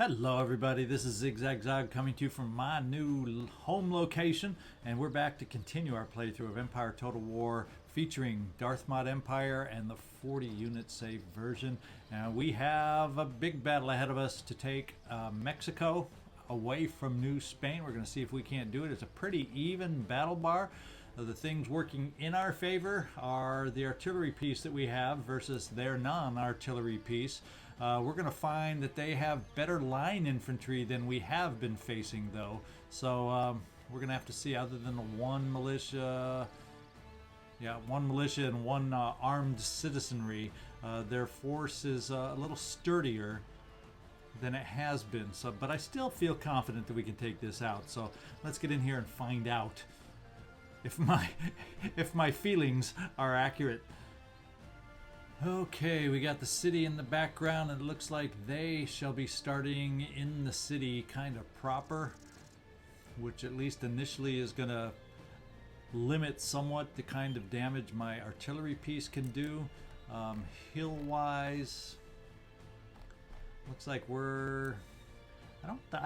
Hello everybody, this is ZigZagZog coming to you from my new home location, and we're back to continue our playthrough of Empire Total War featuring Darthmod Empire and the 40 unit save version. We have a big battle ahead of us to take Mexico away from New Spain. We're going to see if we can't do it. It's a pretty even battle bar. The things working in our favor are the artillery piece that we have versus their non-artillery piece. We're going to find that they have better line infantry than we have been facing, though. So we're going to have to see, other than the one militia and one armed citizenry, their force is a little sturdier than it has been. So, but I still feel confident that we can take this out. So let's get in here and find out if my feelings are accurate. Okay, we got the city in the background, and it looks like they shall be starting in the city kind of proper, which at least initially is going to limit somewhat the kind of damage my artillery piece can do. Hill-wise, looks like I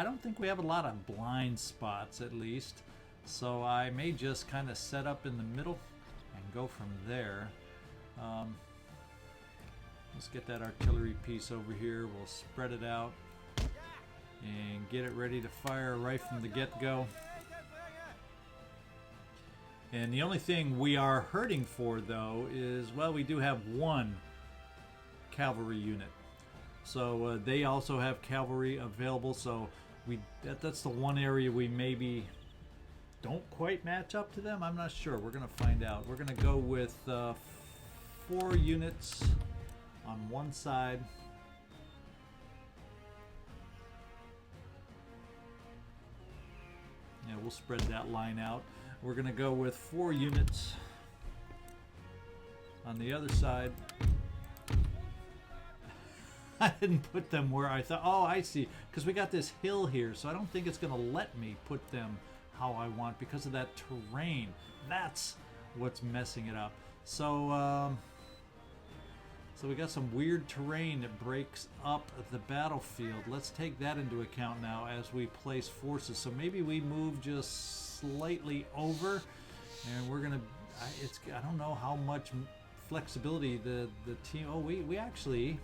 don't think we have a lot of blind spots, at least. So I may just kind of set up in the middle and go from there. Let's get that artillery piece over here. We'll spread it out and get it ready to fire right from the get-go. And the only thing we are hurting for, though, is, well, we do have one cavalry unit. So they also have cavalry available, so that's the one area we maybe don't quite match up to them. I'm not sure. We're going to find out. We're going to go with 4 units on one side. Yeah, we'll spread that line out. We're going to go with 4 units on the other side. I didn't put them where I thought. Oh, I see. Because we got this hill here, so I don't think it's going to let me put them how I want because of that terrain. That's what's messing it up. So we got some weird terrain that breaks up the battlefield. Let's take that into account now as we place forces. So maybe we move just slightly over, and we're gonna. I don't know how much flexibility the team. Oh, we actually,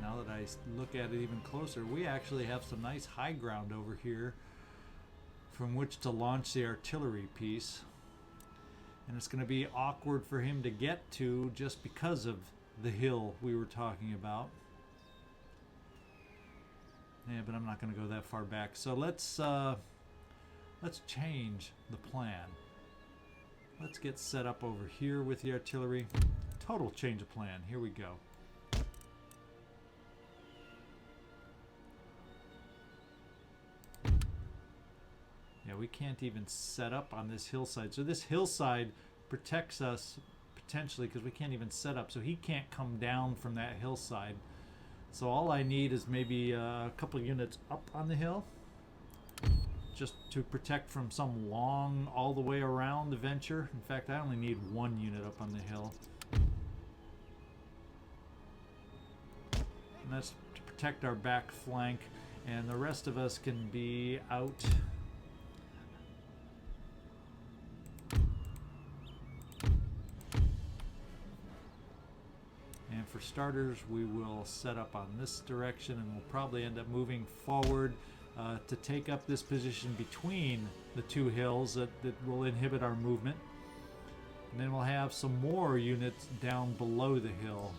now that I look at it even closer, we actually have some nice high ground over here from which to launch the artillery piece. And it's going to be awkward for him to get to just because of the hill we were talking about. Yeah, but I'm not going to go that far back. So let's change the plan. Let's get set up over here with the artillery. Total change of plan. Here we go. Yeah, we can't even set up on this hillside. So this hillside protects us potentially because we can't even set up. So he can't come down from that hillside. So all I need is maybe a couple of units up on the hill, just to protect from some long all the way around the venture. In fact, I only need 1 unit up on the hill. And that's to protect our back flank. And the rest of us can be out. And for starters, we will set up on this direction, and we'll probably end up moving forward to take up this position between the 2 hills that will inhibit our movement. And then we'll have some more units down below the hill.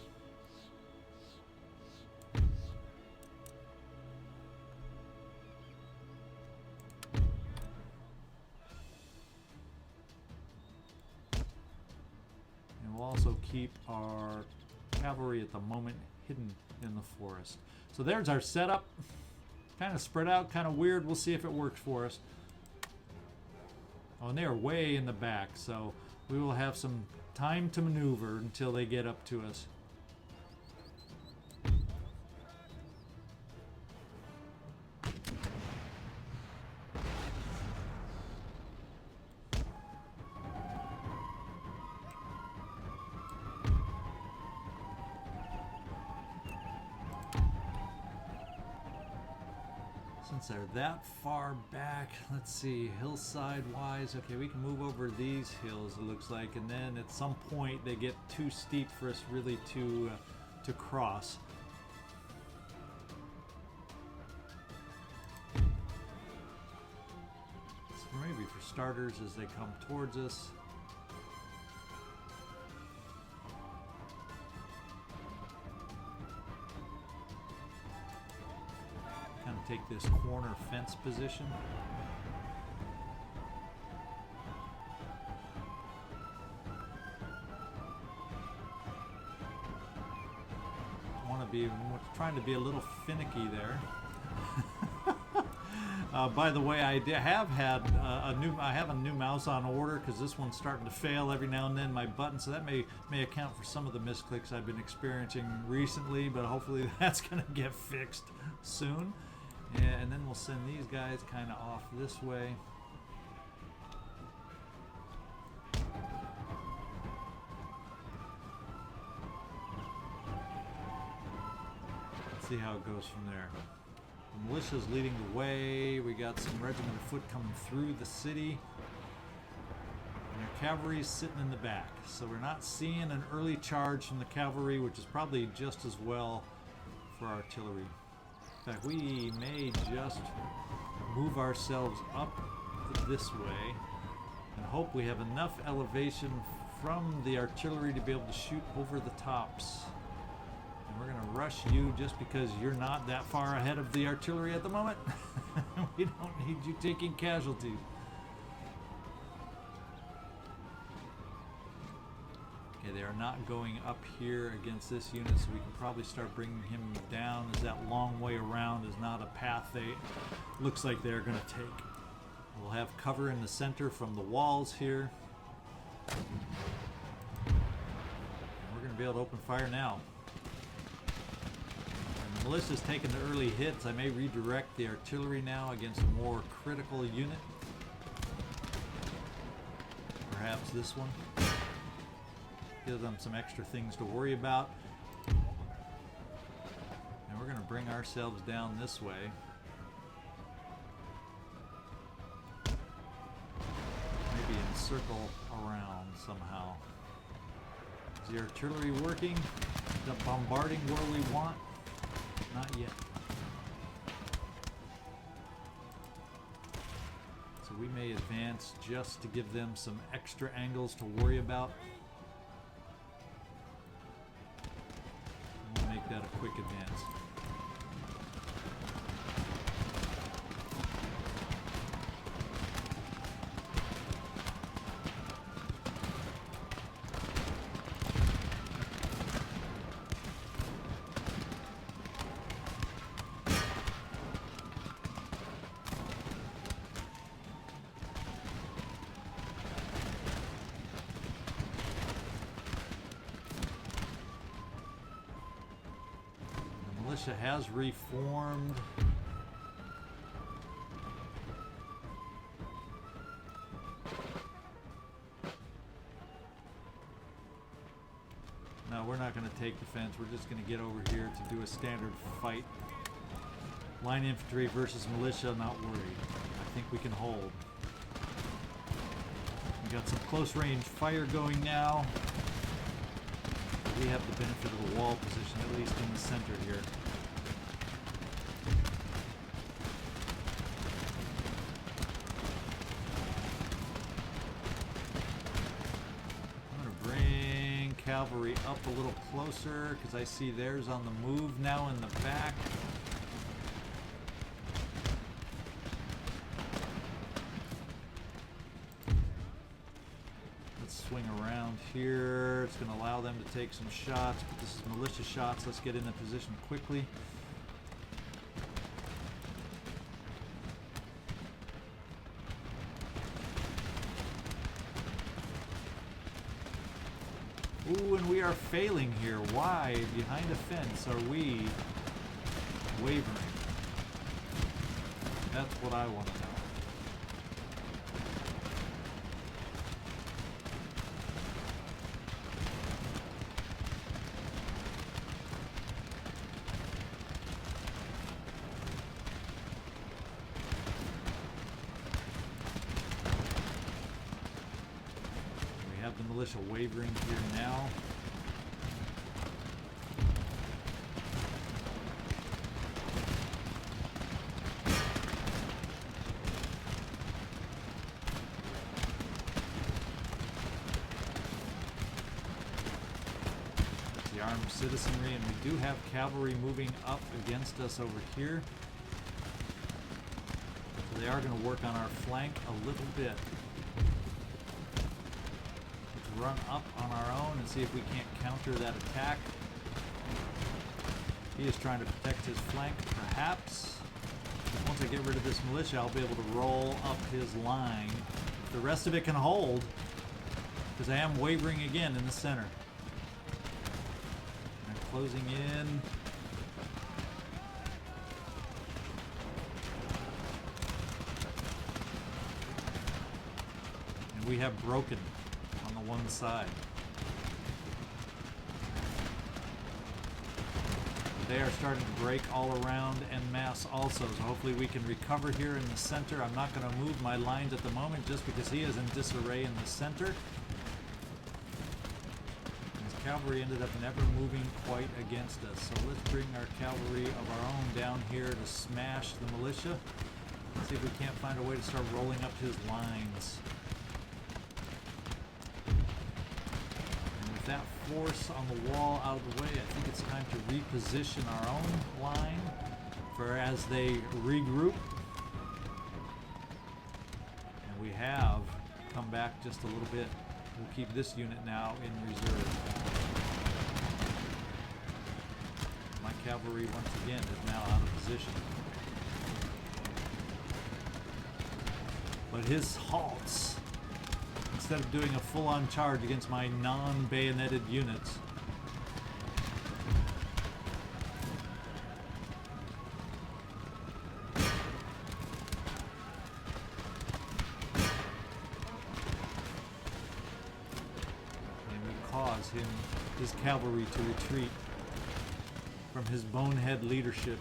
And we'll also keep our cavalry at the moment hidden in the forest. So there's our setup. Kind of spread out, kind of weird. We'll see if it works for us. Oh, and they are way in the back, so we will have some time to maneuver until they get up to us. since they're that far back, let's see, hillside wise, okay, we can move over these hills, it looks like, and then at some point they get too steep for us really to cross. So maybe for starters, as they come towards us, kind of take this corner fence position. Trying to be a little finicky there. By the way, I have had I have a new mouse on order because this one's starting to fail every now and then, my button, so that may account for some of the misclicks I've been experiencing recently, but hopefully that's going to get fixed soon. And then we'll send these guys kind of off this way. See how it goes from there. The militia's leading the way. We got some regiment of foot coming through the city. And our cavalry's sitting in the back. So we're not seeing an early charge from the cavalry, which is probably just as well for artillery. In fact, we may just move ourselves up this way and hope we have enough elevation from the artillery to be able to shoot over the tops. We're going to rush you just because you're not that far ahead of the artillery at the moment. We don't need you taking casualties. Okay, they are not going up here against this unit, so we can probably start bringing him down, as that long way around is not a path they looks like they're going to take. We'll have cover in the center from the walls here. And we're going to be able to open fire now. Militia's taking the early hits. I may redirect the artillery now against a more critical unit. Perhaps this one. Give them some extra things to worry about. And we're going to bring ourselves down this way. Maybe encircle around somehow. Is the artillery working? Is it bombarding where we want? Not yet. So we may advance just to give them some extra angles to worry about. And we'll make that a quick advance. Has reformed. No, we're not going to take defense. We're just going to get over here to do a standard fight. Line infantry versus militia, not worried. I think we can hold. We got some close range fire going now. We have the benefit of the wall position, at least in the center here. Cavalry up a little closer because I see theirs on the move now in the back. Let's swing around here. It's going to allow them to take some shots, but this is militia shots. Let's get into position quickly. Ooh, and we are failing here. Why, behind a fence, are we wavering? That's what I want to know. have the militia wavering here now. The armed citizenry, and we do have cavalry moving up against us over here. So they are going to work on our flank a little bit. Let's run up on our own and see if we can't counter that attack. He is trying to protect his flank, perhaps. Once I get rid of this militia, I'll be able to roll up his line. The rest of it can hold, because I am wavering again in the center. Closing in. And we have broken on the one side. They are starting to break all around en masse also, so hopefully we can recover here in the center. I'm not going to move my lines at the moment just because he is in disarray in the center. Cavalry ended up never moving quite against us, so let's bring our cavalry of our own down here to smash the militia. See if we can't find a way to start rolling up his lines. And with that force on the wall out of the way, I think it's time to reposition our own line for as they regroup. And we have come back just a little bit. We'll keep this unit now in reserve. My cavalry, once again, is now out of position. But his halts, instead of doing a full-on charge against my non-bayoneted units, his cavalry to retreat from his bonehead leadership.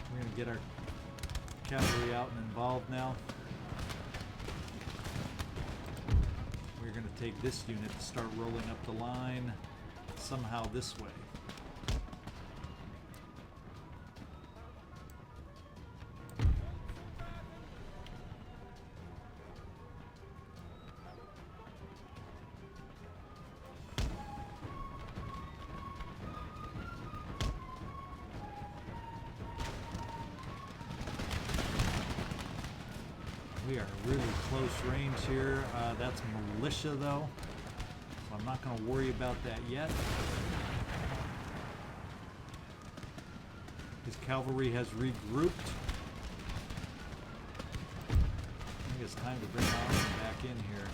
We're going to get our cavalry out and involved now. We're going to take this unit to start rolling up the line somehow this way. We are really close range here. That's militia though, so I'm not going to worry about that yet. His cavalry has regrouped. I think it's time to bring our army back in here,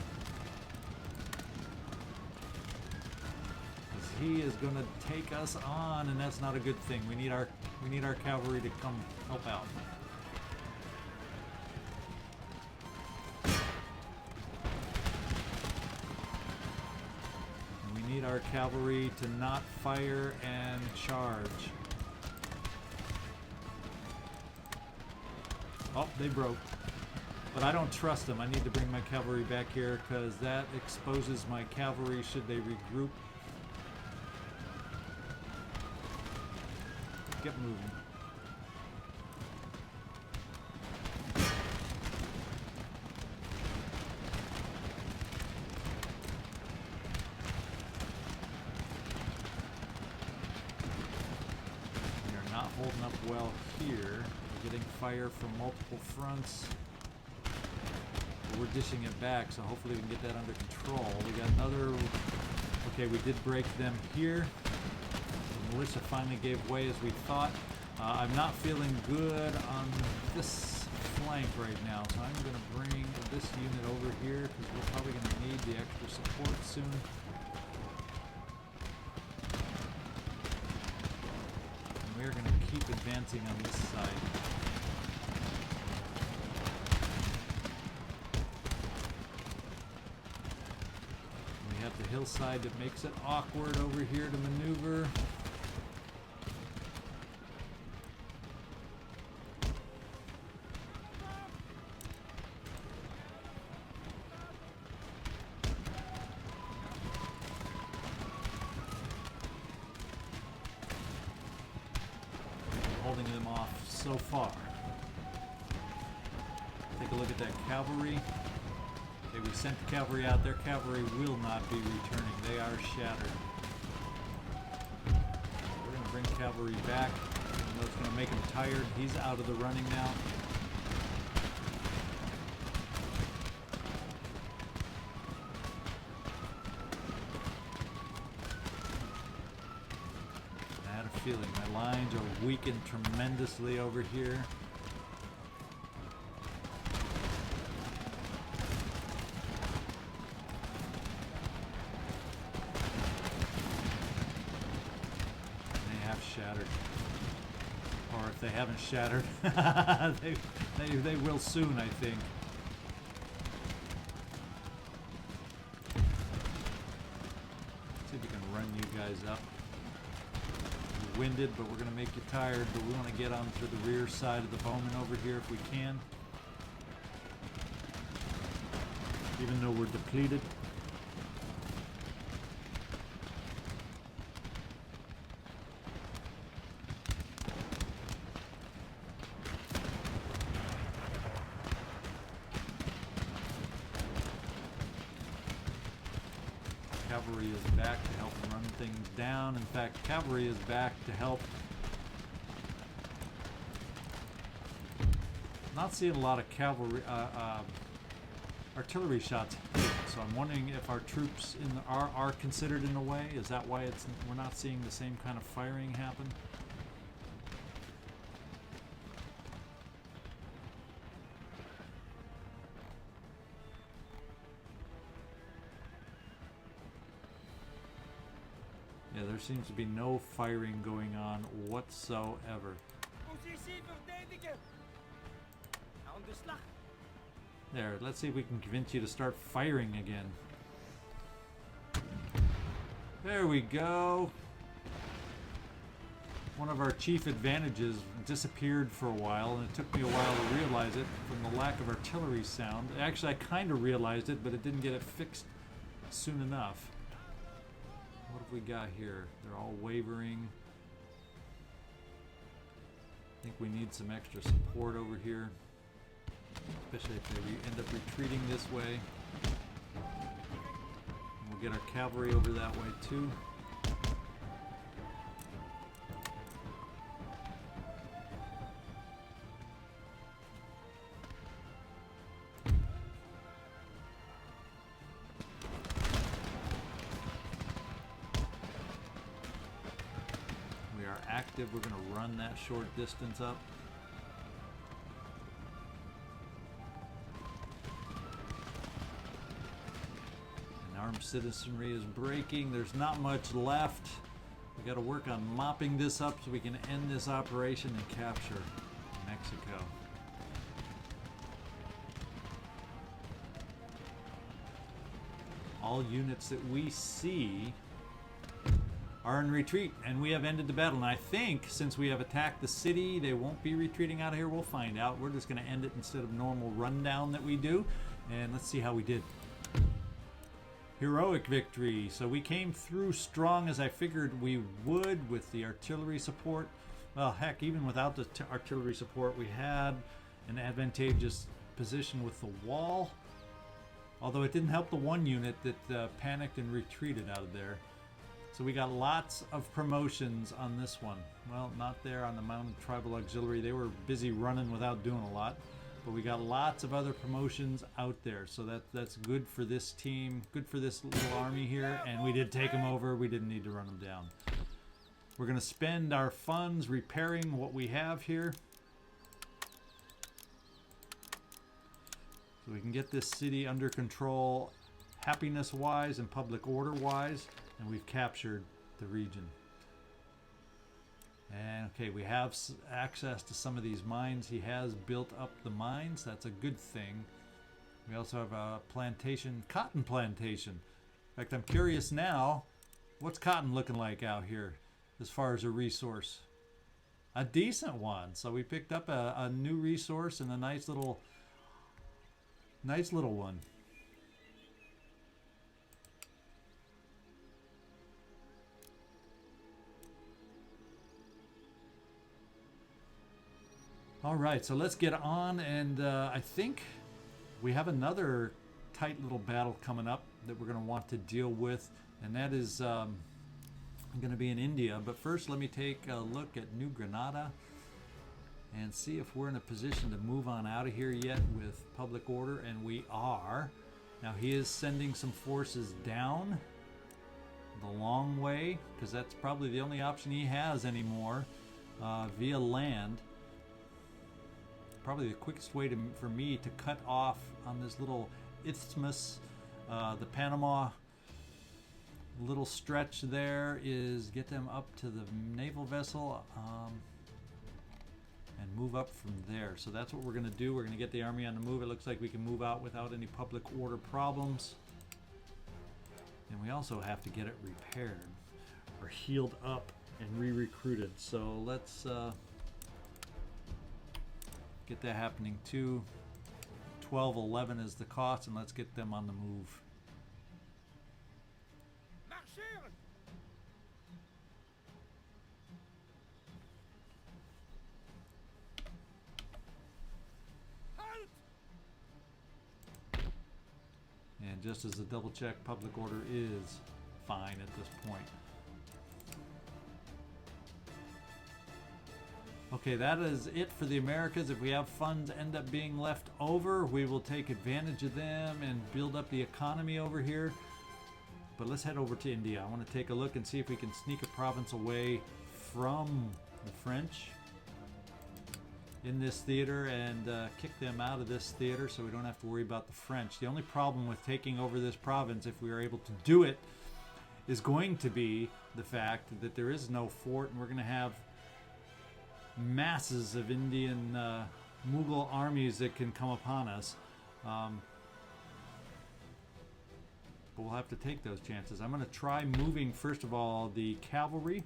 because he is going to take us on, and that's not a good thing. We need our cavalry to come help out. Our cavalry to not fire and charge. Oh, they broke. But I don't trust them. I need to bring my cavalry back here because that exposes my cavalry should they regroup. Get moving. Holding up well here. We're getting fire from multiple fronts. But we're dishing it back, so hopefully we can get that under control. We got another... Okay, we did break them here. The militia finally gave way as we thought. I'm not feeling good on this flank right now, so I'm going to bring this unit over here because we're probably going to need the extra support soon. We're going to keep advancing on this side. We have the hillside that makes it awkward over here to maneuver. so far. Take a look at that cavalry. Okay, we sent the cavalry out there. Cavalry will not be returning. They are shattered. We're going to bring cavalry back. Even though it's going to make him tired. He's out of the running now. I had a feeling my lines are weakened tremendously over here. Shattered, or if they haven't shattered, they will soon, I think. Let's see if we can run you guys up. You're winded, but we're going to make you tired. But we want to get onto the rear side of the bowman over here if we can, even though we're depleted. Cavalry is back to help run things down. In fact, cavalry is back to help. Not seeing a lot of cavalry, artillery shots hit, so I'm wondering if our troops are considered in a way. Is that why we're not seeing the same kind of firing happen? Yeah, there seems to be no firing going on whatsoever. There, let's see if we can convince you to start firing again. There we go. One of our chief advantages disappeared for a while, and it took me a while to realize it from the lack of artillery sound. Actually, I kind of realized it, but it didn't get it fixed soon enough. What have we got here? They're all wavering. I think we need some extra support over here, especially if they end up retreating this way. And we'll get our cavalry over that way too. Active. We're going to run that short distance up. And armed citizenry is breaking. There's not much left. We got to work on mopping this up so we can end this operation and capture Mexico. All units that we see are in retreat, and we have ended the battle. And I think since we have attacked the city, they won't be retreating out of here. We'll find out. We're just going to end it instead of normal rundown that we do. And let's see how we did. Heroic victory. So we came through strong as I figured we would with the artillery support. Well, heck, even without the artillery support, we had an advantageous position with the wall. Although it didn't help the one unit that panicked and retreated out of there. So we got lots of promotions on this one. Well, not there on the Mounted Tribal Auxiliary. They were busy running without doing a lot. But we got lots of other promotions out there. So that's good for this team, good for this little army here. And we did take them over. We didn't need to run them down. We're going to spend our funds repairing what we have here. So we can get this city under control happiness-wise and public order-wise. And we've captured the region. And okay, we have access to some of these mines. He has built up the mines. That's a good thing. We also have a plantation, cotton plantation. In fact, I'm curious now, what's cotton looking like out here as far as a resource? A decent one. So we picked up a new resource and a nice little one. All right, so let's get on, and I think we have another tight little battle coming up that we're going to want to deal with, and that is going to be in India. But first, let me take a look at New Granada and see if we're in a position to move on out of here yet with public order, and we are. Now, he is sending some forces down the long way, because that's probably the only option he has anymore, via land. Probably the quickest way for me to cut off on this little isthmus, the Panama little stretch there, is get them up to the naval vessel and move up from there. So that's what we're going to do. We're going to get the army on the move. It looks like we can move out without any public order problems. And we also have to get it repaired or healed up and re-recruited. So let's get that happening too. 1211 is the cost, and let's get them on the move. And just as a double check, public order is fine at this point. Okay, that is it for the Americas. If we have funds end up being left over, we will take advantage of them and build up the economy over here. But let's head over to India. I want to take a look and see if we can sneak a province away from the French in this theater and kick them out of this theater so we don't have to worry about the French. The only problem with taking over this province, if we are able to do it, is going to be the fact that there is no fort, and we're going to have masses of Indian Mughal armies that can come upon us. But we'll have to take those chances. I'm going to try moving, first of all, the cavalry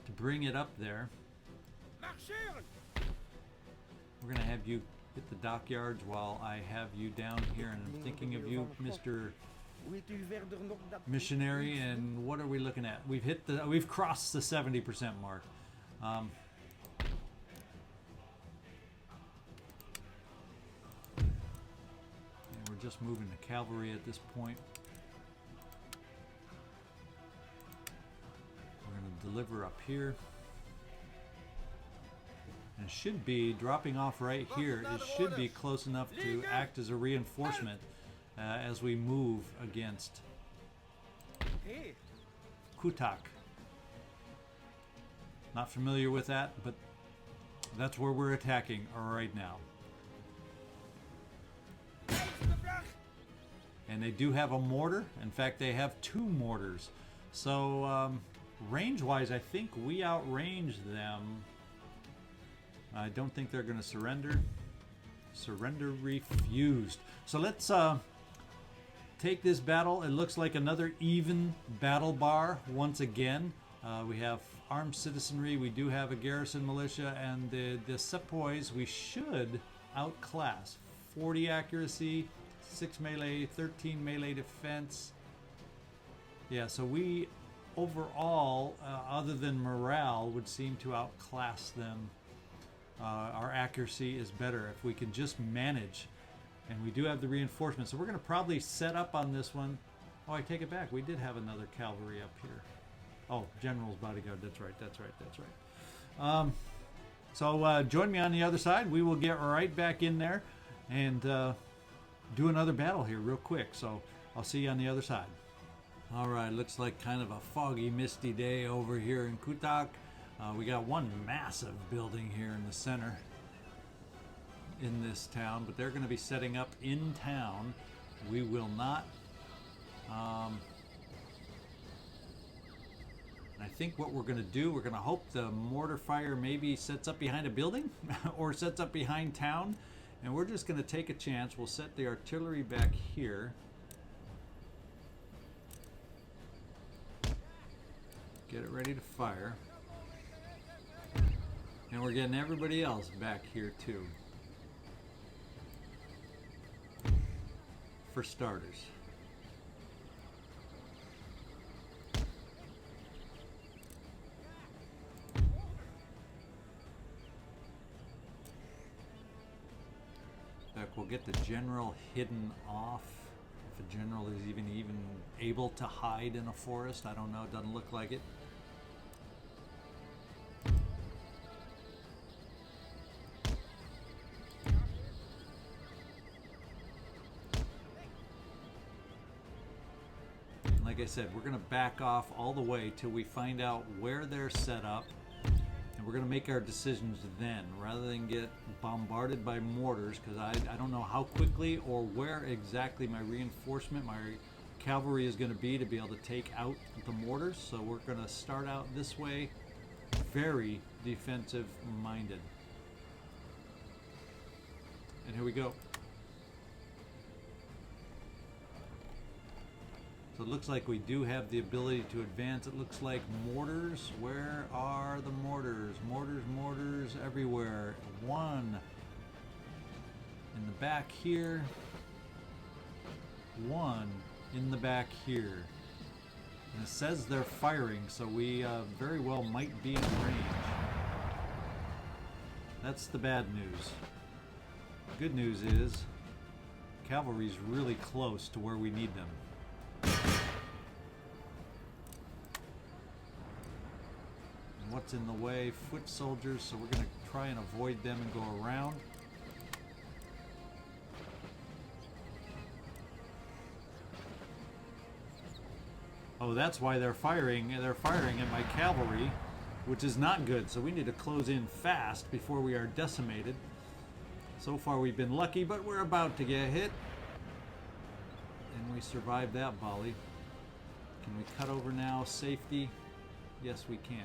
to bring it up there. We're going to have you hit the dockyards while I have you down here, and I'm thinking of you, Mr. Missionary. And what are we looking at? We've crossed the 70% mark. And we're just moving the cavalry at this point. We're going to deliver up here. And it should be dropping off right here. It should be close enough to act as a reinforcement as we move against Kutak. Not familiar with that, but that's where we're attacking right now. And they do have a mortar. In fact, they have 2 mortars. So range-wise, I think we outrange them. I don't think they're going to surrender. Surrender refused. So let's take this battle. It looks like another even battle bar once again. We have armed citizenry. We do have a garrison militia, and the sepoys we should outclass. 40 accuracy, 6 melee, 13 melee defense. Yeah, so we overall, other than morale, would seem to outclass them. Our accuracy is better if we can just manage. And we do have the reinforcements. So we're going to probably set up on this one. Oh, I take it back. We did have another cavalry up here. Oh, General's bodyguard. That's right. So join me on the other side. We will get right back in there and do another battle here real quick. So I'll see you on the other side. All right. Looks like kind of a foggy, misty day over here in Kutak. We got one massive building here in the center in this town, but they're going to be setting up in town. We will not. I think what we're going to do, we're going to hope the mortar fire maybe sets up behind a building or sets up behind town, and we're just going to take a chance. We'll set the artillery back here. Get it ready to fire. And we're getting everybody else back here too. For starters. We'll get the general hidden off. If a general is even able to hide in a forest, I don't know. It doesn't look like it. Like I said, we're going to back off all the way till we find out where they're set up, and we're going to make our decisions then, rather than get bombarded by mortars, because I don't know how quickly or where exactly my reinforcement, my cavalry is going to be able to take out the mortars. So we're going to start out this way, very defensive minded. And here we go. So it looks like we do have the ability to advance. It looks like mortars. Where are the mortars? Mortars everywhere. One in the back here. One in the back here. And it says they're firing, so we very well might be in range. That's the bad news. The good news is cavalry's really close to where we need them. And what's in the way? Foot soldiers, so we're going to try and avoid them and go around. Oh, that's why they're firing. They're firing at my cavalry, which is not good. So we need to close in fast before we are decimated. So far we've been lucky, but we're about to get hit. And we survived that volley. Can we cut over now? Safety? Yes, we can.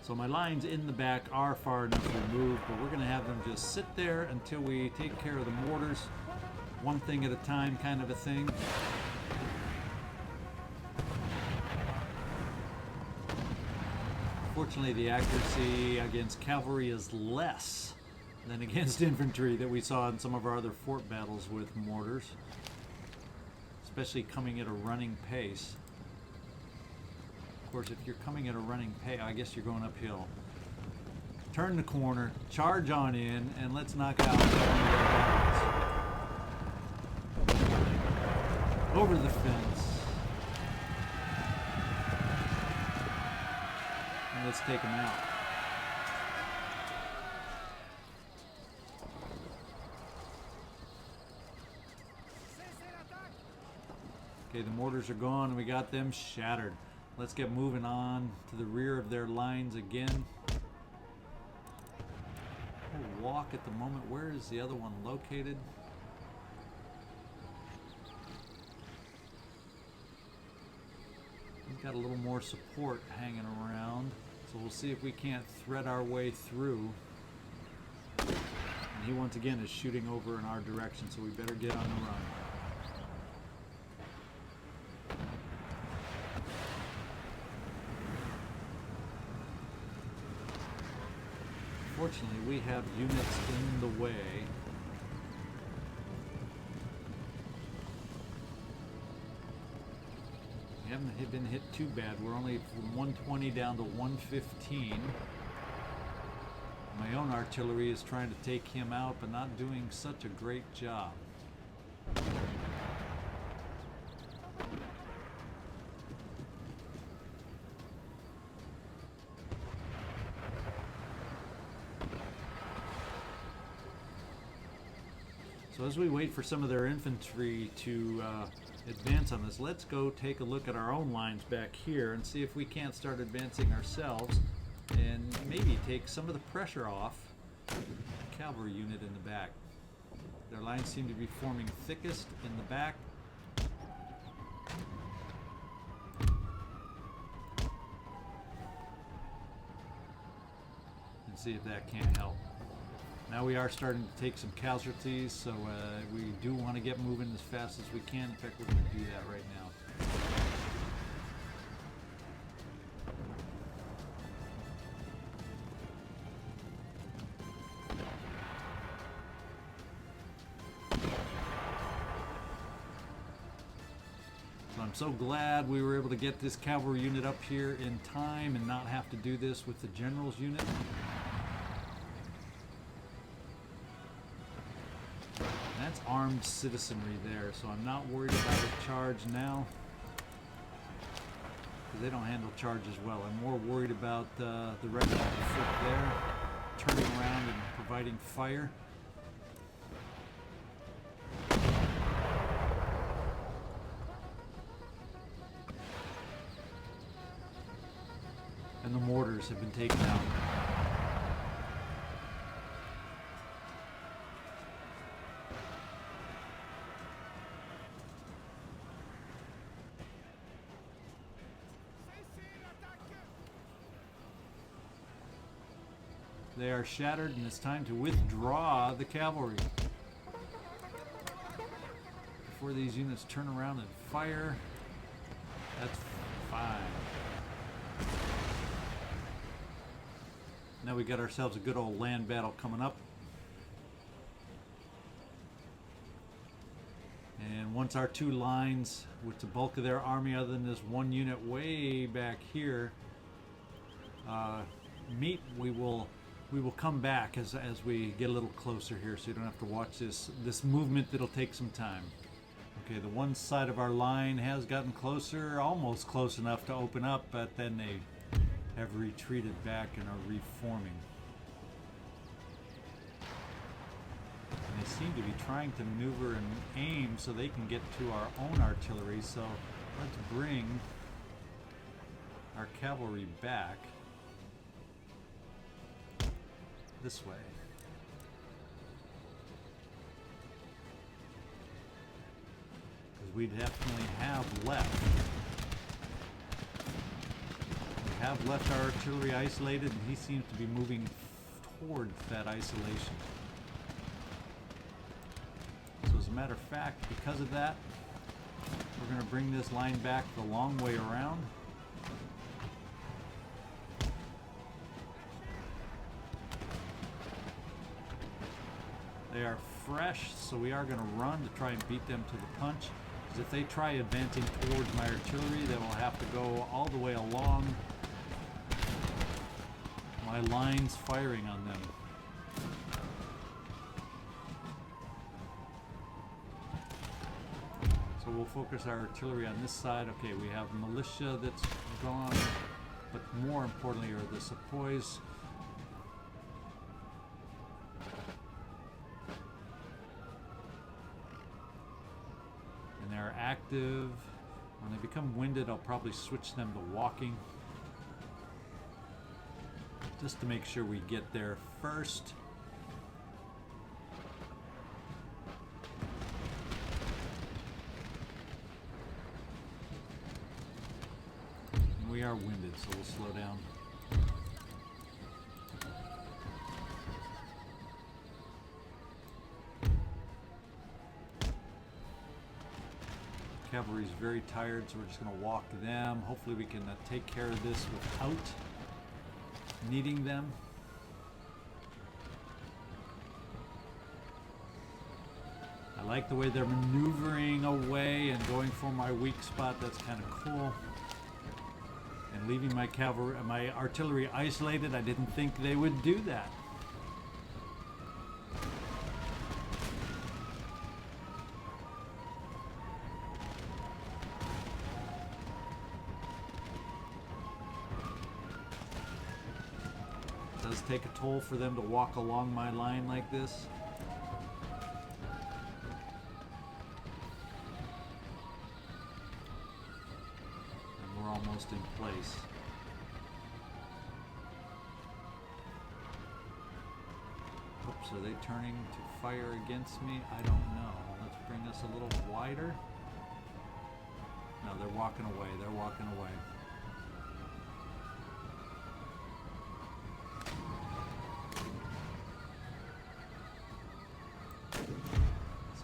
So my lines in the back are far enough removed, but we're going to have them just sit there until we take care of the mortars. One thing at a time kind of a thing. Fortunately, the accuracy against cavalry is less than against infantry that we saw in some of our other fort battles with mortars, especially coming at a running pace. Of course, if you're coming at a running pace, I guess you're going uphill. Turn the corner, charge on in, and let's knock out over the fence. Let's take them out. Okay, the mortars are gone and we got them shattered. Let's get moving on to the rear of their lines again. We'll walk at the moment. Where is the other one located? We've got a little more support hanging around, so we'll see if we can't thread our way through. And he once again is shooting over in our direction, so we better get on the run. Fortunately, we have units in the way. We haven't been hit too bad. We're only from 120 down to 115. My own artillery is trying to take him out, but not doing such a great job. So as we wait for some of their infantry to advance on this, let's go take a look at our own lines back here and see if we can't start advancing ourselves and maybe take some of the pressure off the cavalry unit in the back. Their lines seem to be forming thickest in the back. And see if that can't help. Now we are starting to take some casualties, so we do want to get moving as fast as we can. In fact, we're going to do that right now. So I'm so glad we were able to get this cavalry unit up here in time and not have to do this with the general's unit. That's armed citizenry there, so I'm not worried about a charge now, because they don't handle charges well. I'm more worried about the regiment of foot there, turning around and providing fire. And the mortars have been taken out. They are shattered, and it's time to withdraw the cavalry before these units turn around and fire. That's fine. Now we got ourselves a good old land battle coming up. And once our two lines, with the bulk of their army other than this one unit way back here, meet, we will come back as we get a little closer here, so you don't have to watch this movement that'll take some time. Okay, the one side of our line has gotten closer, almost close enough to open up, but then they have retreated back and are reforming. And they seem to be trying to maneuver and aim so they can get to our own artillery, so let's bring our cavalry back this way. Because we definitely have left. We have left our artillery isolated, and he seems to be moving towards that isolation. So as a matter of fact, because of that, we're going to bring this line back the long way around. They are fresh, so we are going to run to try and beat them to the punch. Because if they try advancing towards my artillery, they will have to go all the way along my lines firing on them. So we'll focus our artillery on this side. Okay, we have militia that's gone, but more importantly are the sepoys. They're active. When they become winded, I'll probably switch them to walking, just to make sure we get there first. And we are winded, so we'll slow down. Cavalry's very tired, so we're just going to walk them. Hopefully we can take care of this without needing them. I like the way they're maneuvering away and going for my weak spot. That's kind of cool. And leaving my cavalry, my artillery isolated, I didn't think they would do that. Take a toll for them to walk along my line like this. And we're almost in place. Oops, are they turning to fire against me? I don't know. Let's bring us a little wider. No, they're walking away. They're walking away.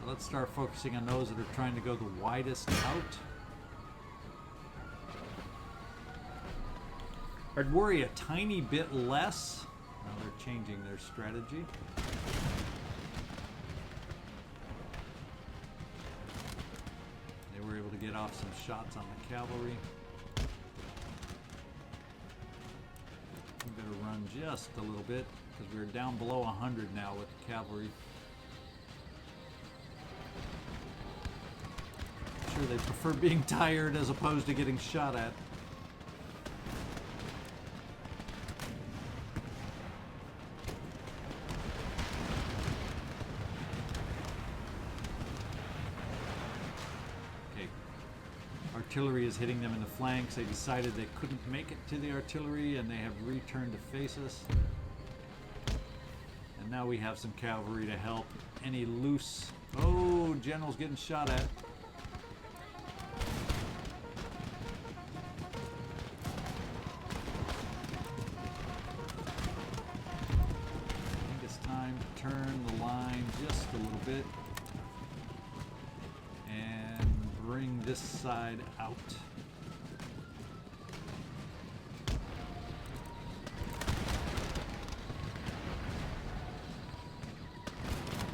Let's start focusing on those that are trying to go the widest out. I'd worry a tiny bit less. Now they're changing their strategy. They were able to get off off some shots on the cavalry. We better run just a little bit because we're down below 100 now with the cavalry. I'm sure they prefer being tired as opposed to getting shot at. Artillery is hitting them in the flanks. They decided they couldn't make it to the artillery and they have returned to face us. And now we have some cavalry to help. Any loose... Oh, general's getting shot at. I think it's time to turn the line just a little bit. Bring this side out.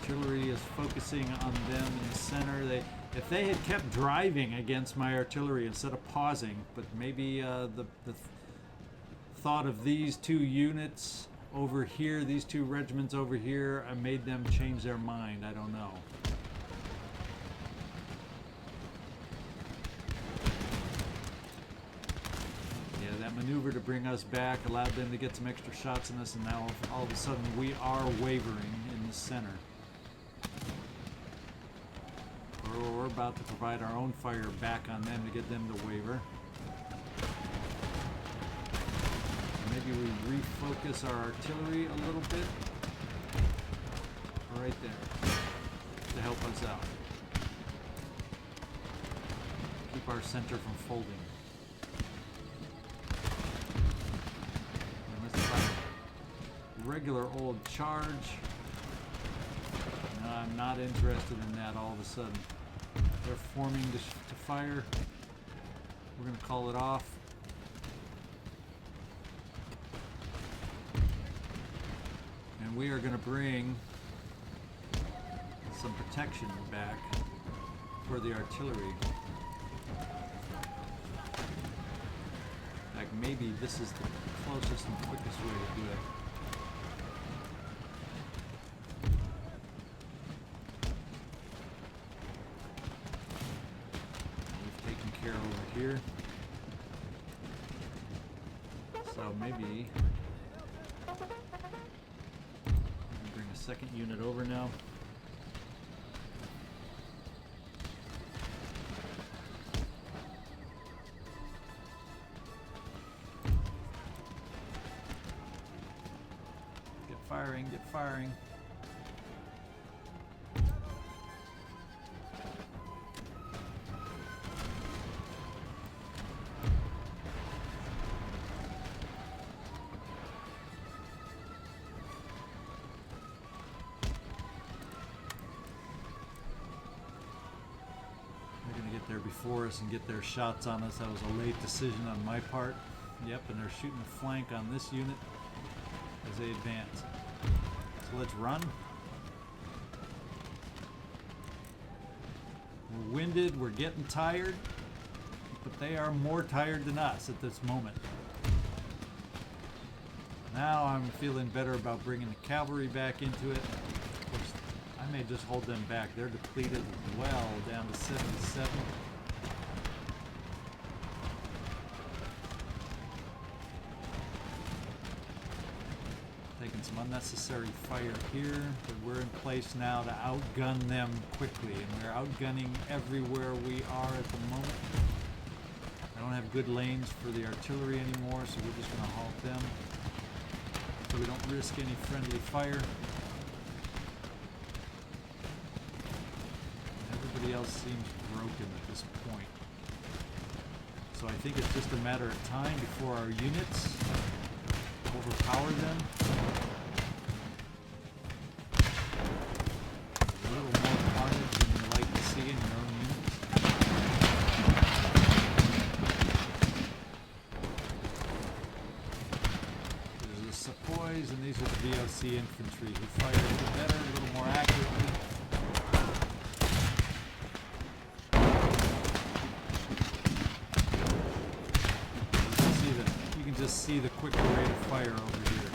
Artillery is focusing on them in the center. If they had kept driving against my artillery instead of pausing, but maybe the thought of these two units over here, these two regiments over here, I made them change their mind. I don't know. Maneuver to bring us back allowed them to get some extra shots in us, and now all of a sudden we are wavering in the center. We're about to provide our own fire back on them to get them to waver. Maybe we refocus our artillery a little bit right there to help us out. Keep our center from folding. Regular old charge. No, I'm not interested in that all of a sudden. They're forming to fire. We're going to call it off. And we are going to bring some protection back for the artillery. In fact, maybe this is the closest and quickest way to do it. Here. So maybe bring a second unit over now. Get firing, get firing. There before us and get their shots on us. That was a late decision on my part. Yep, and they're shooting a flank on this unit as they advance. So let's run. We're winded, we're getting tired, but they are more tired than us at this moment. Now I'm feeling better about bringing the cavalry back into it. Of course, I may just hold them back. They're depleted well down to 77. Taking some unnecessary fire here, but we're in place now to outgun them quickly, and we're outgunning everywhere we are at the moment. I don't have good lanes for the artillery anymore, so we're just going to halt them so we don't risk any friendly fire. Everybody else seems broken at this point. So I think it's just a matter of time before our units overpower them. A little more carnage than you like to see in your own units. There's the sepoys, and these are the VOC infantry who fire a little better, a little more accurately. just see the quicker rate of fire over here.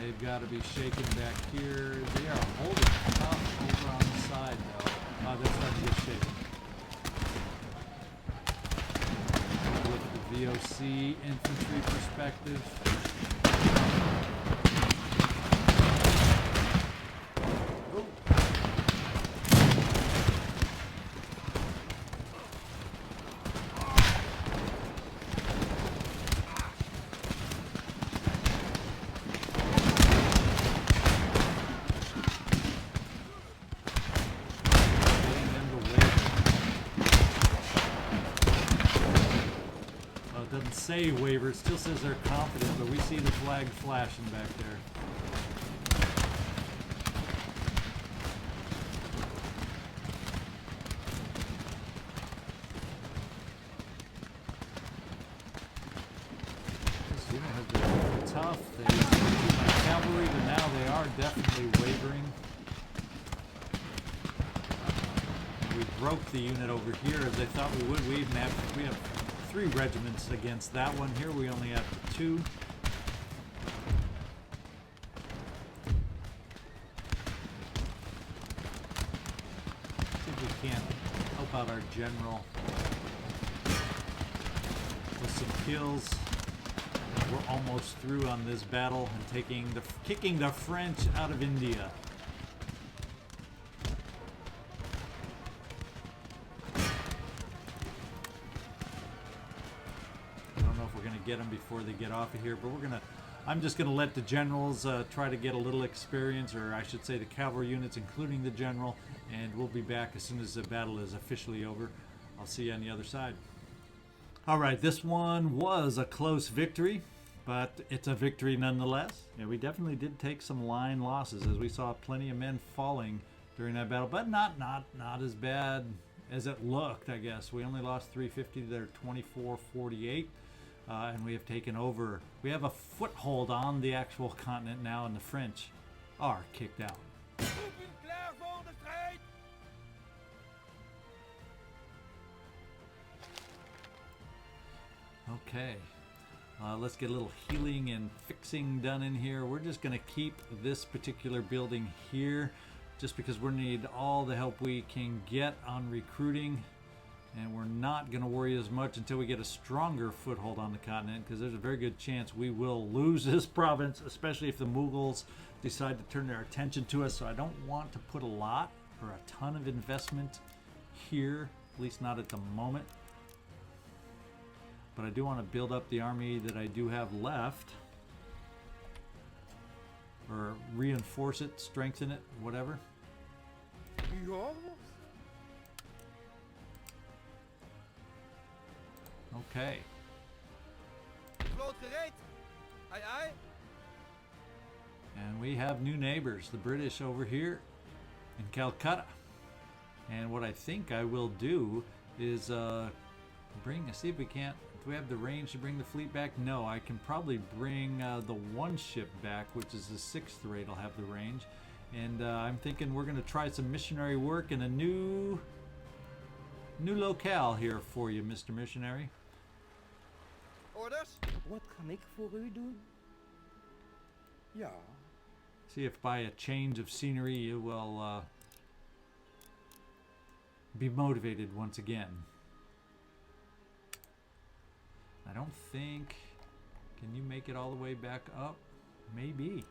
They've got to be shaken back here. They are holding up over on the side, though. Oh, they're starting to get shaken. Look at the VOC infantry perspective. Say waver, it still says they're confident, but we see the flag flashing back there. This unit has been tough. They used my cavalry, but now they are definitely wavering. We broke the unit over here as they thought we would. We have 3 regiments against that one. Here we only have 2. See if we can't help out our general with some kills. We're almost through on this battle and kicking the French out of India. Get them before they get off of here, but I'm just gonna let the generals try to get a little experience, or I should say the cavalry units, including the general, and we'll be back as soon as the battle is officially over. I'll see you on the other side. All right, this one was a close victory, but it's a victory nonetheless. Yeah, we definitely did take some line losses, as we saw plenty of men falling during that battle, but not as bad as it looked, I guess. We only lost 350 to their 2448. And we have taken over. We have a foothold on the actual continent now, and the French are kicked out. Okay, let's get a little healing and fixing done in here. We're just going to keep this particular building here, just because we need all the help we can get on recruiting. And we're not going to worry as much until we get a stronger foothold on the continent, because there's a very good chance we will lose this province, especially if the Mughals decide to turn their attention to us. So I don't want to put a lot or a ton of investment here, at least not at the moment. But I do want to build up the army that I do have left, or reinforce it, strengthen it, whatever. Okay. And we have new neighbors, the British over here in Calcutta. And what I think I will do is see if we can't, do we have the range to bring the fleet back? No, I can probably bring the one ship back, which is the 6th rate. I'll have the range. And I'm thinking we're going to try some missionary work in a new locale here for you, Mr. Missionary. Orders? Wat kan ik voor u doen? Ja. See if by a change of scenery you will be motivated once again. I don't think... Can you make it all the way back up? Maybe.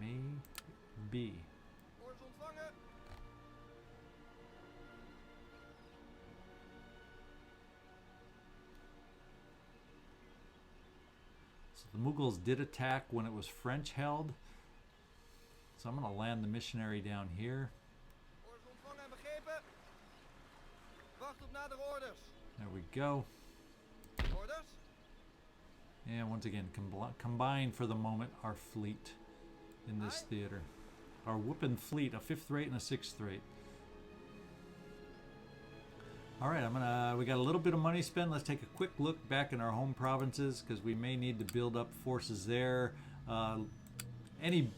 Maybe. Orders ontvangen. So the Mughals did attack when it was French held. So I'm going to land the missionary down here. Orders ontvangen en begrepen. Wacht op nadere orders. There we go. Orders? And once again, combine for the moment our fleet in this theater. Our whooping fleet, a 5th rate and a 6th rate. All right, we got a little bit of money spent. Let's take a quick look back in our home provinces, because we may need to build up forces there. Any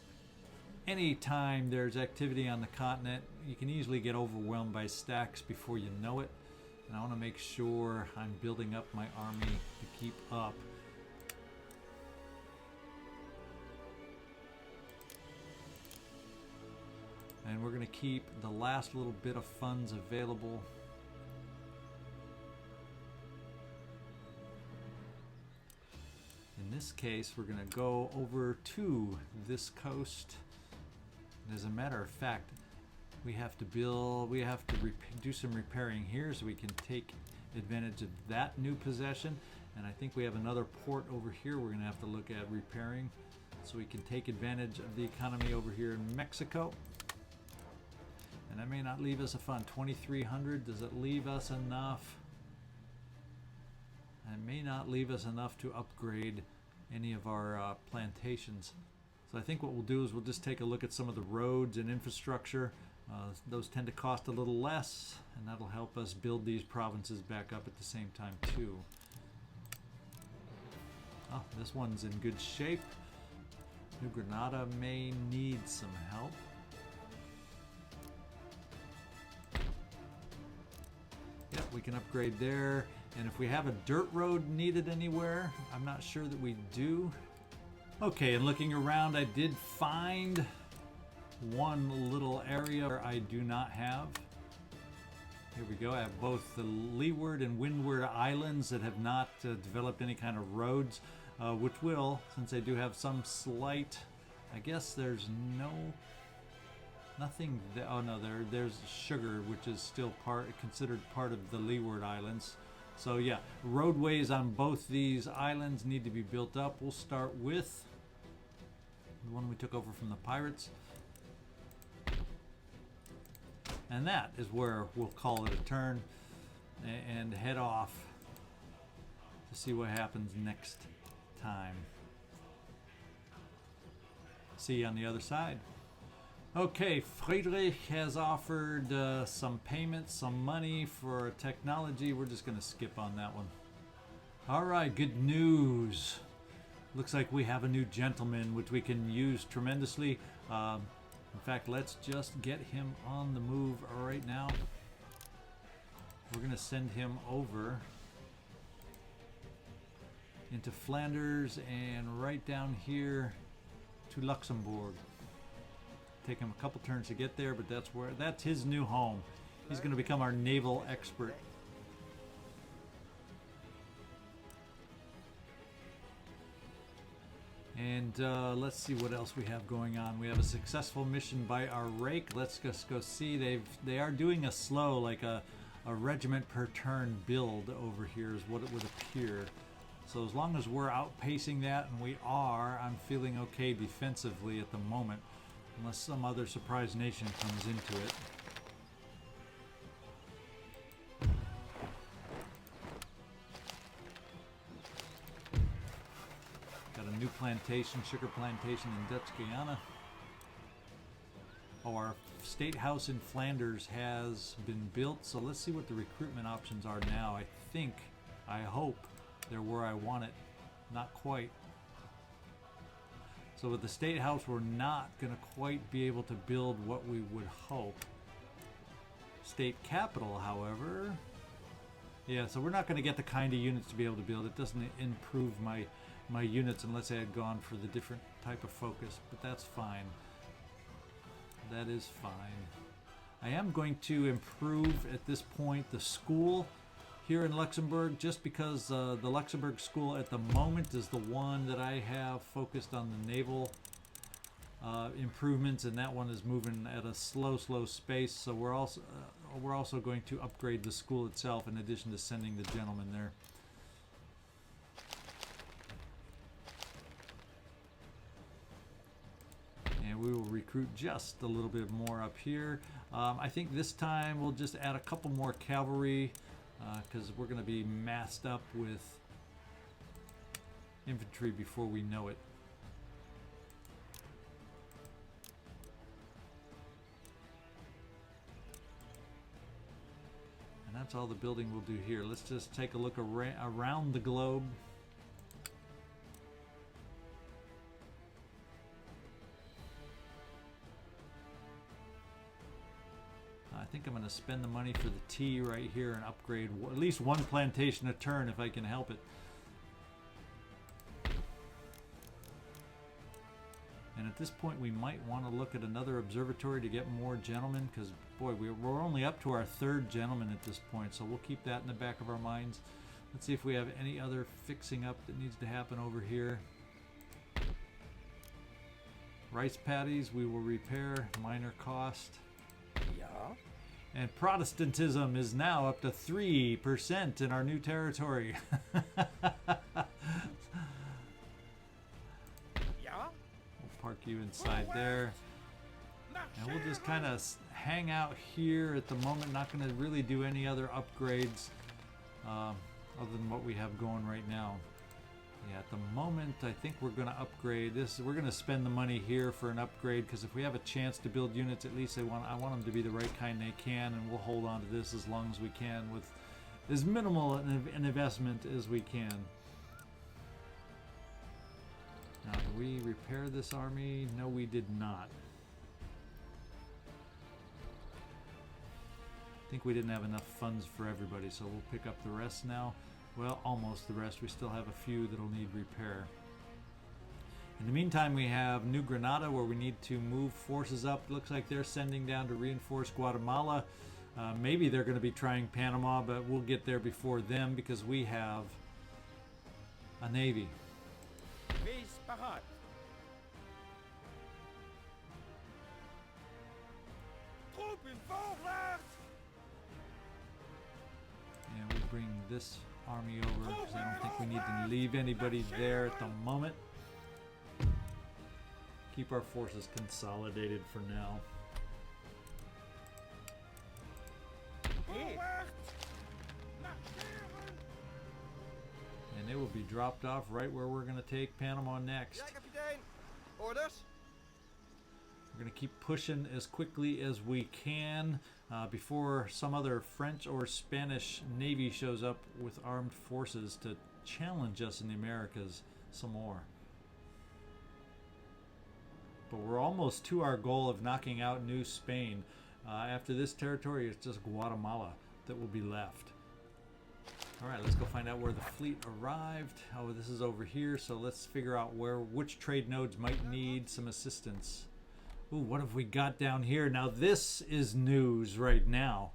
anytime there's activity on the continent, you can easily get overwhelmed by stacks before you know it. And I want to make sure I'm building up my army to keep up. And we're going to keep the last little bit of funds available. In this case, we're going to go over to this coast. And as a matter of fact, we have to do some repairing here so we can take advantage of that new possession. And I think we have another port over here we're going to have to look at repairing so we can take advantage of the economy over here in Mexico. And that may not leave us a fund. 2,300, does it leave us enough? It may not leave us enough to upgrade any of our plantations. So I think what we'll do is we'll just take a look at some of the roads and infrastructure. Those tend to cost a little less, and that'll help us build these provinces back up at the same time too. Oh, this one's in good shape. New Granada may need some help. Yep, we can upgrade there. And if we have a dirt road needed anywhere, I'm not sure that we do. Okay, and looking around, I did find one little area where I do not have. Here we go. I have both the leeward and windward islands that have not developed any kind of roads, which will, since they do have some slight, I guess there's nothing there. Oh no, there's sugar, which is still considered part of the leeward islands. So yeah, roadways on both these islands need to be built up. We'll start with the one we took over from the pirates. And that is where we'll call it a turn and head off to see what happens next time. See you on the other side. Okay, Friedrich has offered some payments, some money for technology. We're just going to skip on that one. All right, good news. Looks like we have a new gentleman, which we can use tremendously. In fact, let's just get him on the move right now. We're going to send him over into Flanders and right down here to Luxembourg. Take him a couple turns to get there, but that's his new home. He's going to become our naval expert. And let's see what else we have going on. We have a successful mission by our rake. Let's just go see. They are doing a slow, like a regiment per turn build over here is what it would appear. So as long as we're outpacing that, and we are, I'm feeling okay defensively at the moment. Unless some other surprise nation comes into it. Got a new plantation, sugar plantation in Dutch Guiana. Oh, our state house in Flanders has been built, so let's see what the recruitment options are now. I hope they're where I want it. Not quite. So with the State House, we're not going to quite be able to build what we would hope. State Capital, however, yeah, so we're not going to get the kind of units to be able to build. It doesn't improve my units unless I had gone for the different type of focus, but that's fine. That is fine. I am going to improve at this point the school here in Luxembourg, just because the Luxembourg school at the moment is the one that I have focused on the naval improvements, and that one is moving at a slow pace. So we're also going to upgrade the school itself in addition to sending the gentleman there. And we will recruit just a little bit more up here. I think this time we'll just add a couple more cavalry, because we're going to be massed up with infantry before we know it. And that's all the building we'll do here. Let's just take a look around the globe. think I'm going to spend the money for the tea right here and upgrade at least one plantation a turn if I can help it. And at this point we might want to look at another observatory to get more gentlemen, because boy, we're only up to our 3rd gentleman at this point, so we'll keep that in the back of our minds. Let's see if we have any other fixing up that needs to happen over here. Rice paddies we will repair, minor cost. Yeah. And Protestantism is now up to 3% in our new territory. Yeah. We'll park you inside there. And we'll just kind of hang out here at the moment. Not going to really do any other upgrades other than what we have going right now. Yeah, at the moment, I think we're going to upgrade this. We're going to spend the money here for an upgrade, because if we have a chance to build units, at least I want them to be the right kind they can, and we'll hold on to this as long as we can with as minimal an investment as we can. Now, did we repair this army? No, we did not. I think we didn't have enough funds for everybody, so we'll pick up the rest now. Well, almost the rest. We still have a few that'll need repair. In the meantime, we have New Granada, where we need to move forces up. Looks like they're sending down to reinforce Guatemala. Maybe they're going to be trying Panama, but we'll get there before them because we have a navy. Wees paraat. Troepen voorwaarts. And we bring this army over because I don't think we need to leave anybody there at the moment. Keep our forces consolidated for now. And they will be dropped off right where we're going to take Panama next. Ja, kapitein. Orders? We're going to keep pushing as quickly as we can before some other French or Spanish Navy shows up with armed forces to challenge us in the Americas some more. But we're almost to our goal of knocking out New Spain. After this territory, it's just Guatemala that will be left. All right, let's go find out where the fleet arrived. Oh, this is over here, so let's figure out which trade nodes might need some assistance. Ooh, what have we got down here? Now this is news right now.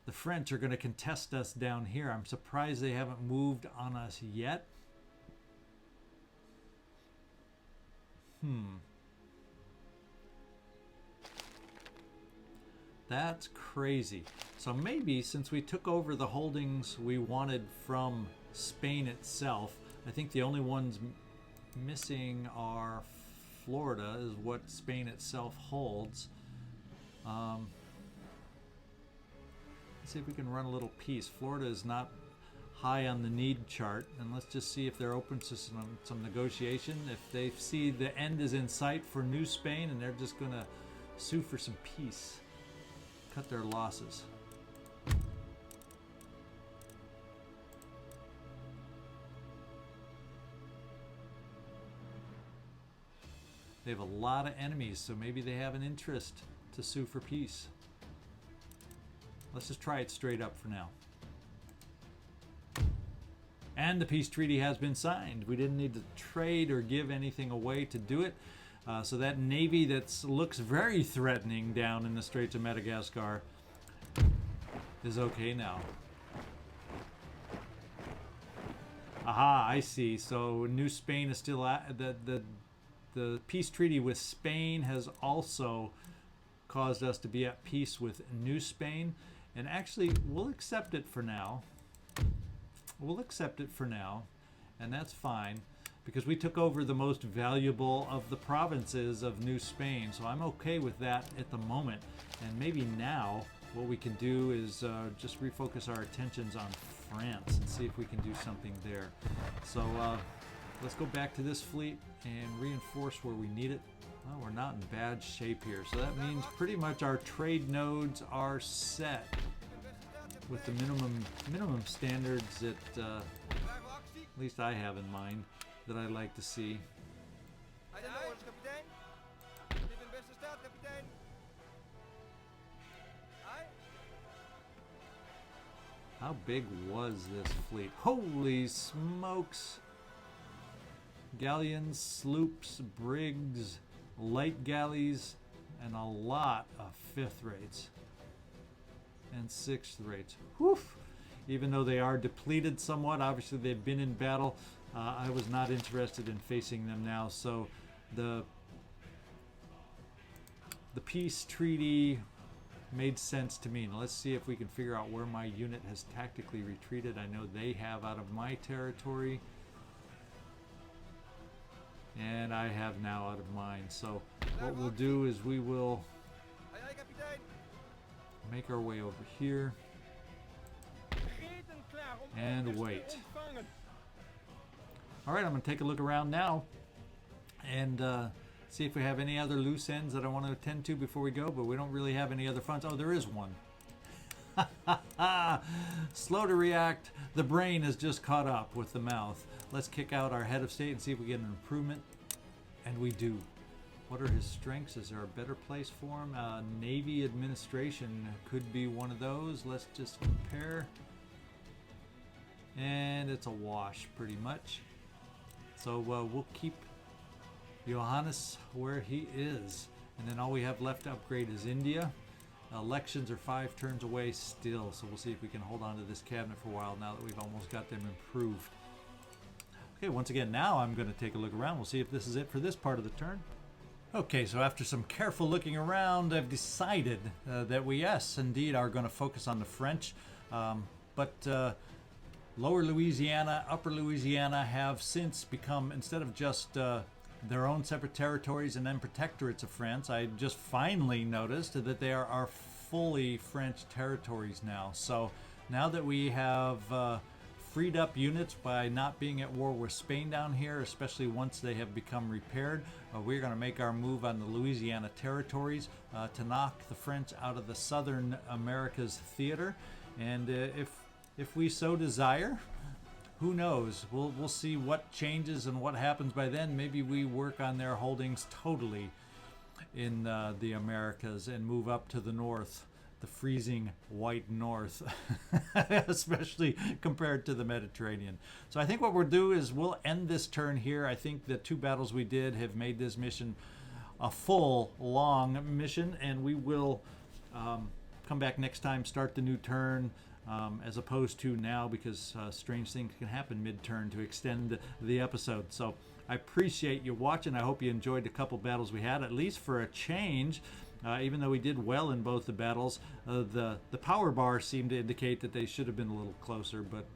The French are going to contest us down here. I'm surprised they haven't moved on us yet. That's crazy. So maybe since we took over the holdings we wanted from Spain itself, I think the only ones missing are Florida, is what Spain itself holds. Let's see if we can run a little peace. Florida is not high on the need chart, and let's just see if they're open to some negotiation. If they see the end is in sight for New Spain and they're just going to sue for some peace, cut their losses. They have a lot of enemies, so maybe they have an interest to sue for peace. Let's just try it straight up for now. And the peace treaty has been signed. We didn't need to trade or give anything away to do it. So that navy that looks very threatening down in the Straits of Madagascar is okay now. Aha, I see. So New Spain is still at the peace treaty with Spain has also caused us to be at peace with New Spain, and actually we'll accept it for now. We'll accept it for now, and that's fine because we took over the most valuable of the provinces of New Spain, so I'm okay with that at the moment. And maybe now what we can do is just refocus our attentions on France and see if we can do something there. So let's go back to this fleet and reinforce where we need it. Well, we're not in bad shape here, so that means pretty much our trade nodes are set with the minimum standards that at least I have in mind that I like to see. Hij zijn de orders, kapitein. Dit in beste staat, kapitein. Hij. How big was this fleet? Holy smokes! Galleons, sloops, brigs, light galleys, and a lot of 5th rates and 6th rates. Whew! Even though they are depleted somewhat, obviously they've been in battle. I was not interested in facing them now, so the peace treaty made sense to me. Now let's see if we can figure out where my unit has tactically retreated. I know they have out of my territory, and I have now out of mine. So what we'll do is we will Aye, aye, kapitein. make our way over here Gereed en klaar om and orders te wait. ontvangen. All right, I'm going to take a look around now and see if we have any other loose ends that I want to attend to before we go, but we don't really have any other fronts. Oh, there is one. Slow to react. The brain has just caught up with the mouth. Let's kick out our head of state and see if we get an improvement. And we do. What are his strengths? Is there a better place for him? Navy administration could be one of those. Let's just compare. And it's a wash, pretty much. So we'll keep Johannes where he is. And then all we have left to upgrade is India. Elections are 5 turns away still, so we'll see if we can hold on to this cabinet for a while now that we've almost got them improved. Okay, once again, now I'm going to take a look around. We'll see if this is it for this part of the turn. Okay, so after some careful looking around, I've decided that we, yes, indeed, are going to focus on the French. But Lower Louisiana, Upper Louisiana have since become, instead of just their own separate territories and then protectorates of France, I just finally noticed that they are fully French territories now. So now that we have freed up units by not being at war with Spain down here, especially once they have become repaired, we're going to make our move on the Louisiana territories to knock the French out of the Southern Americas theater. And if we so desire, who knows? We'll see what changes and what happens by then. Maybe we work on their holdings totally in the Americas and move up to the north, the freezing white north, especially compared to the Mediterranean. So I think what we'll do is we'll end this turn here. I think the 2 battles we did have made this mission a full, long mission, and we will come back next time, start the new turn, as opposed to now, because strange things can happen mid-turn to extend the episode. So I appreciate you watching. I hope you enjoyed the couple battles we had, at least for a change. Even though we did well in both the battles, the power bar seemed to indicate that they should have been a little closer, but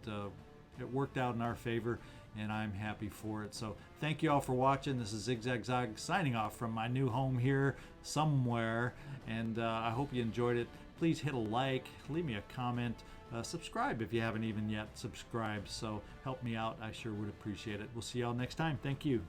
it worked out in our favor, and I'm happy for it. So thank you all for watching. This is ZigZagZog signing off from my new home here somewhere, and I hope you enjoyed it. Please hit a like, leave me a comment, subscribe if you haven't even yet subscribed. So help me out. I sure would appreciate it. We'll see y'all next time. Thank you.